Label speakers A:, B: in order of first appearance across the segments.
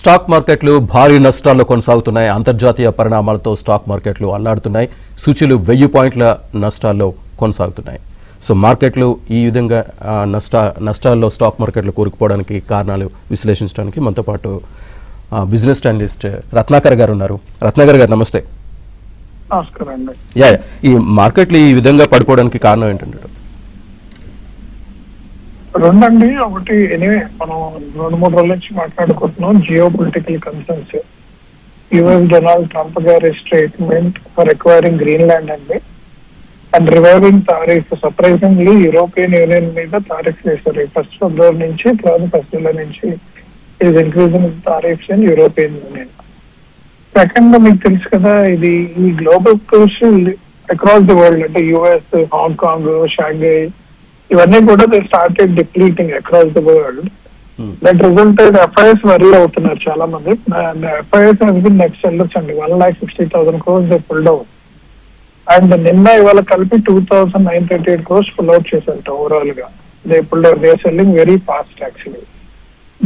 A: Stock మార్కెట్లు భారీ నష్టాల్లో కొనసాగుతున్నాయి. అంతర్జాతీయ పరిణామాలతో స్టాక్ మార్కెట్లు అల్లాడుతున్నాయి. సూచీలు 1000 పాయింట్ల నష్టాల్లో కొనసాగుతున్నాయి. సో మార్కెట్లు ఈ విధంగా నష్టాల్లో స్టాక్ మార్కెట్లు కూరుకుపోవడానికి కారణాలు విశ్లేషించడానికి మనతో పాటు బిజినెస్ అనలిస్ట్ రత్నాకర్ గారు ఉన్నారు. రత్నాకర్ గారు నమస్తే.
B: నమస్కారం అండి.
A: ఈ మార్కెట్లు ఈ విధంగా పడిపోవడానికి కారణం ఏంటంటే
B: రెండండి. ఒకటి ఎనీవే మనం 2-3 రోజుల నుంచి మాట్లాడుకుంటున్నాం geopolitical concerns. US Donald Trump గారి స్టేట్మెంట్ ఫర్ ఎక్వైరింగ్ గ్రీన్లాండ్ అండి and reviving tariff. Surprisingly European Union మీద టారిఫ్ వేశారు. 1 ఫిబ్రవరి నుంచి 1 జూలై నుంచి is increasing tariffs in European Union. Second, మీకు తెలుసు కదా, ఇది ఈ global push across the world అంటే యుఎస్, హాంకాంగ్, షాంఘై ఇవన్నీ కూడా they started depleting across the world. That resulted FIs worry అవుతున్నారు చాలా మంది. FIs has bin net sellers అండి. 1,60,000 crores they pulled out and నిన్న ఇవాళ కలిపి 2,938 crores పుల్ అవుట్ చేశారు ఓవరాల్ గా. They pulled out, they selling very fast actually.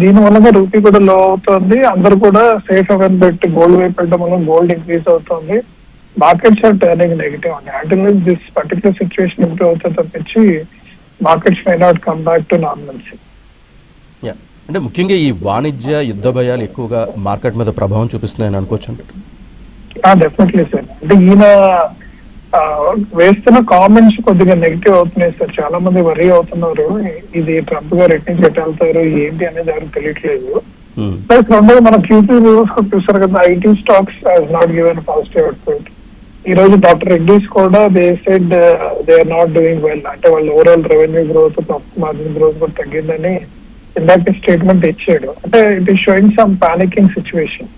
B: దీని వల్ల రూపీ కూడా లో అవుతుంది. అందరు కూడా సేఫ్ హెవెన్ పెట్టి గోల్డ్ వైపు వెళ్ళడం వల్ల గోల్డ్ ఇంక్రీజ్ అవుతుంది. మార్కెట్స్ ఆర్ టర్నింగ్ నెగిటివ్ అండి. అంటే దిస్ పర్టికులర్ సిచ్యువేషన్ ఇంప్రూవ్ అవుతుంది తప్పించి markets may not come back to normalcy.
A: అంటే ముఖ్యంగా ఈ వాణిజ్య యుద్ధ భయాలు ఎక్కువగా మార్కెట్ మీద ప్రభావం చూపిస్తున్నాయని అనుకోవచ్చు.
B: Definitely sir. అంటే ఈయన వేస్తున్న కామెంట్స్ కొద్దిగా నెగిటివ్ అవుతున్నాయి సార్. చాలా మంది వరీ అవుతున్నారు. ఇది ట్రంప్ గారు ఎటు నుంచి ఎటు వెళ్తారు ఏంటి అనేది ఎవరికి తెలియట్లేదు. ప్లస్ రెండోది మన క్యూపీ రివ్యూస్ చూస్తారు కదా, IT stocks not given positive output. ఈ రోజు డాక్టర్ రెడ్డిస్ కూడా they said they are not doing well. అంటే వాళ్ళు overall revenue growth, profit margin growth కూడా తగ్గిందని ఇందాక స్టేట్మెంట్ ఇచ్చాడు. అంటే it is showing some panicking situation.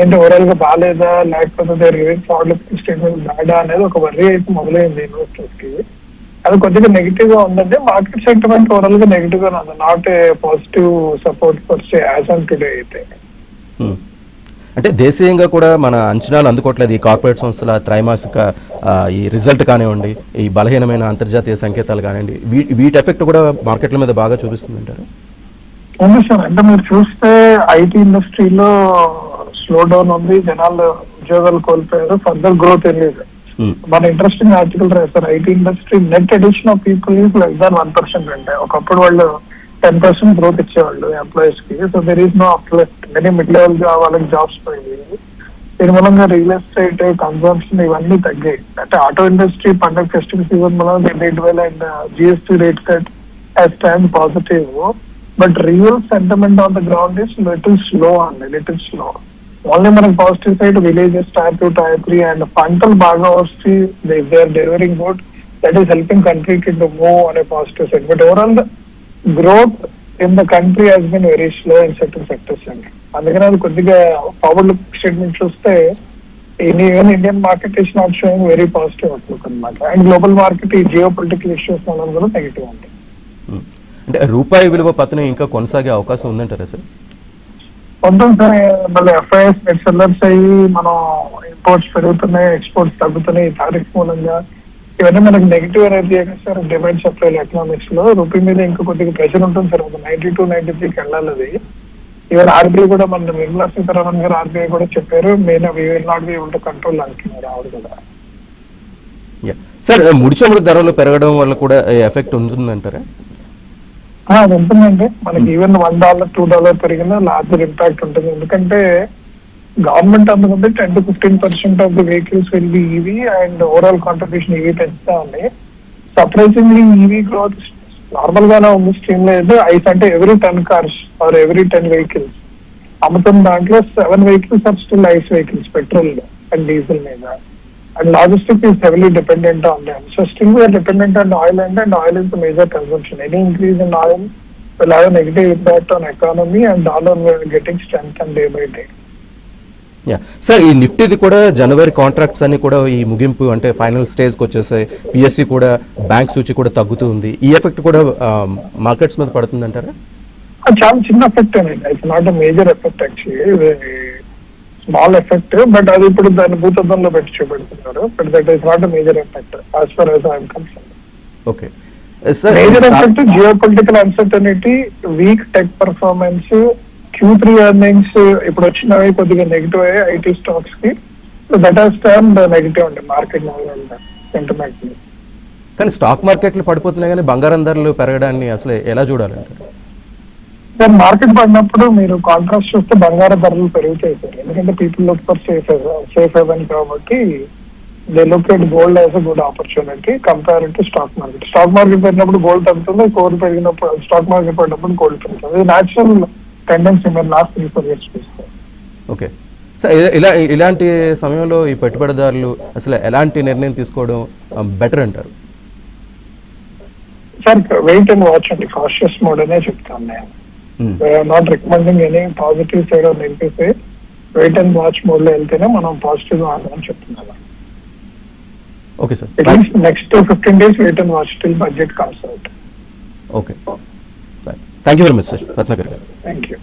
B: ఏంటి ఓవరాల్ గా బాగాలేదా లేకపోతే they giving forward looking statement బ్యాడా అనేది ఒక వర్రీ అయితే మొదలైంది ఇన్వెస్టర్స్ కి. అది కొద్దిగా నెగిటివ్ గా ఉందంటే మార్కెట్ సెంటిమెంట్ ఓవరాల్ గా నెగిటివ్ గా ఉంది. Not a positive support for say as on today అయితే.
A: అంటే దేశీయంగా కూడా మన అంచనాలు అందుకోవట్లేదు. ఈ కార్పొరేట్ సంస్థల త్రైమాసిక ఈ రిజల్ట్ కానివ్వండి, ఈ బలహీనమైన అంతర్జాతీయ సంకేతాలు కానివ్వండి, వీటి ఎఫెక్ట్ కూడా మార్కెట్ల మీద బాగా చూపిస్తుంది అంటారు.
B: ఉంది సార్. అంటే మీరు చూస్తే ఐటీ ఇండస్ట్రీలో స్లో డౌన్ ఉంది. జనాలు ఉద్యోగాలు కోల్పోయారు. ఫర్దర్ గ్రోత్ ఏం లేదు. మన ఇంట్రెస్టింగ్ ఆర్టికల్ రాస్తారు. IT industry net addition of people is less than 1% అంటే ఒకప్పుడు వాళ్ళు 10% గ్రోత్ ఇచ్చేవాళ్ళు ఎంప్లాయీస్ కి. So there is no uplift. Many mid level వాళ్ళకి జాబ్స్ పోయింది. దీని మూలంగా రియల్ ఎస్టేట్, కన్సంప్షన్ ఇవన్నీ తగ్గాయి. అంటే ఆటో ఇండస్ట్రీ పండగ ఫెస్టివల్ సీజన్ మూలంగా did well and GST rate cut has turn positive. But real sentiment on the ground is little slow అండి, లిటిల్ స్లో. ఓన్లీ మనకి positive side villages tier 2, tier 3 and పంటలు బాగా వస్తే they are delivering good. That is helping country కి to move అనే positive side. But overall growth in the country has been very slow in certain sectors అండి. అందుకని అది కొద్దిగా forward look statement చూస్తే even Indian market is not showing very positive outlook అనమాట. And global market ఈ geo political issues వల్ల కూడా negative ఉంది.
A: అంటే రూపాయి విలువ పతనం ఇంకా కొనసాగే అవకాశం ఉందంటారా సార్?
B: ఉంటుంది సార్. మళ్ళీ ఎఫ్ఐఎస్ నెట్ సెల్లర్స్ అయ్యి మనం ఇంపోర్ట్స్ పెరుగుతున్నాయి, ఎక్స్పోర్ట్స్ తగ్గుతున్నాయి టారిఫ్ మూలంగా. ఇవన్నీ మనకి negative energy sir demand supply economics లో. రూపీ మీద ఇంకా కొద్దిగా ప్రెషర్ ఉంటుంది సార్. 92, 93కి వెళ్ళాలి అది. ఈవెన్ ఆర్బీఐ కూడా మన నిర్మలా సీతారామన్ గారు ఆర్బీఐ కూడా చెప్పారు main we will not be able to control అంటున్నారు ఆవిడ కూడా.
A: సార్ ముడి చమురు ధరలు పెరగడం వల్ల కూడా ఎఫెక్ట్ ఉంటుందంటారా?
B: అది ఉంటుందండి. మనకి ఈవెన్ $1, $2 పెరిగినా లార్జర్ ఇంపాక్ట్ ఉంటుంది. ఎందుకంటే గవర్నమెంట్ అందుకుంటే 10 to 15% of the vehicles will be EV and overall contribution EV పెంచుతా ఉంది. సర్ప్రైజింగ్లీ ఈవీ గ్రోత్ నార్మల్ గానే ఉంది. స్ట్రీమ్ లేదు. ఐస్ అంటే every 10 cars or every 10 vehicles అమ్ముతున్న దాంట్లో 7 vehicles are still ICE vehicles petrol and diesel మీద. And logistics is heavily dependent on them. So still we are dependent on oil and oil is the major consumption. Any increase in oil will have a negative impact on economy and dollar will getting strengthened day by day.
A: Sir ఈ నిఫ్టీది కూడా జనవరి contracts అన్ని కూడా ఈ ముగింపు అంటే final స్టేజ్కి వచ్చేసాయి. PSC కూడా బ్యాంక్ సూచి కూడా తగ్గుతూ ఉంది. ఈ ఎఫెక్ట్ కూడా మార్కెట్స్ మీద పడుతుంది అంటారా?
B: చాలా చిన్న ఎఫెక్ట్ అండి. It's not a major effect actually, small effect. But అది ఇప్పుడు దాన్ని భూతద్దంలో పెట్టి చూపెడుతున్నారు. But that is not a major effect as far as I am concerned.
A: Okay.
B: Major effect geopolitical uncertainty, weak tech performance Q3 earnings ఇప్పుడు వచ్చినవి కొద్దిగా negative అయ్యాయి ఐటీ స్టాక్స్ కి. So that has turn negative అండి market sentiment.
A: కానీ stock మార్కెట్లు పడిపోతున్నాయి కానీ బంగారం ధరలు పెరగడాన్ని అసలు ఎలా చూడాలంటారు?
B: సార్ మార్కెట్ పడినప్పుడు మీరు కాంట్రాస్ట్ చూస్తే బంగారం ధరలు పెరుగుతాయి సార్. ఎందుకంటే people look for safe haven కాబట్టి they look at gold as a good opportunity compare to stock market. Stock market పెరిగినప్పుడు గోల్డ్ తగ్గుతుంది, గోల్డ్ పెరిగినప్పుడు స్టాక్ మార్కెట్ పడినప్పుడు గోల్డ్ పెరుగుతుంది. ఇది న్యాచురల్ టెండెన్సీ మీరు లాస్ట్ 3-4 years చూస్తారు.
A: ఓకే సార్, ఇలాంటి సమయంలో ఈ పెట్టుబడిదారులు అసలు ఎలాంటి నిర్ణయం తీసుకోవడం బెటర్ అంటారు?
B: సార్ వెయిట్ అండ్ వాచ్ అండి, కాషియస్ మోడ్ అనే చెప్తాను నేను. Not recommending any positive side of negative side. Wait and watch mode లో వెళ్తేనే మనం పాజిటివ్ గా ఆడమని చెప్తున్నాను.
A: Okay sir,
B: next 15 days wait and watch till budget comes out.
A: Okay, thank you very much sir Ratnakar garu.
B: Thank you.